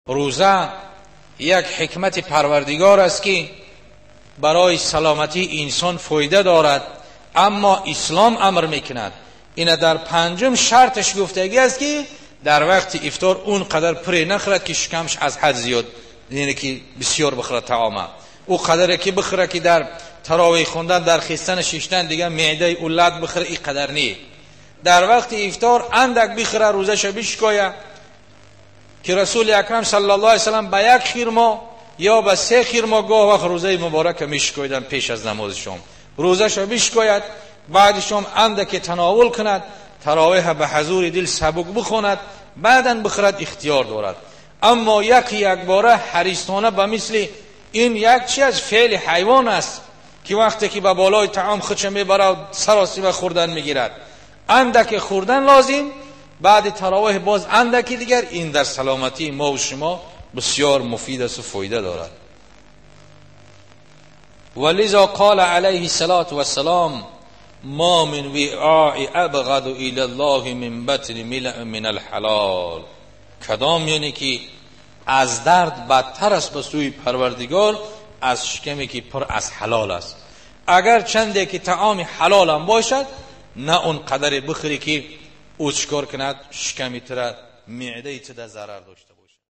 روزه یک حکمت پروردگار است که برای سلامتی انسان فایده دارد، اما اسلام امر میکند این در پنجم شرطش گفتگی است که در وقت افطار اون قدر پره نخورد که شکمش از حد زیاد، یعنی که بسیار بخورد طعام، او قدره که بخوره که در تراویح خوندن، در خیستن شیشتن دیگه معده اولاد بخوره، این قدر نی. در وقت افطار اندک بخوره، روزش بشکایه که رسول اکرم صلی الله علیه وسلم به یک خرما یا به 3 خرما گاه وقت روزه مبارک میشکایدن پیش از نماز شام، روزش بشکاید، بعد شام اندک تناول کند، تراویح به حضور دل سبک بخواند، بعداً بخورد، اختیار دارد. اما یک باره حریصانه به مثل این یک چیز از فعل حیوان است که وقتی که به بالای طعام خودش میبره سراسیمه خوردن میگیرد، اندک خوردن لازم، بعد تراویح باز اندکی دیگر، این در سلامتی ما و شما بسیار مفید است و فایده دارد. ولذا قال علیه الصلاة والسلام ما من وعاء ابغض الى الله من بطن ملء من الحلال. کدام یعنی که از درد بدتر است به سوی پروردگار از شکمی که پر از حلال است. اگر چنده که طعام حلال هم باشد، نه اون قدر بخوری که او چکار کند شکمی تر معده ای ضرر داشته.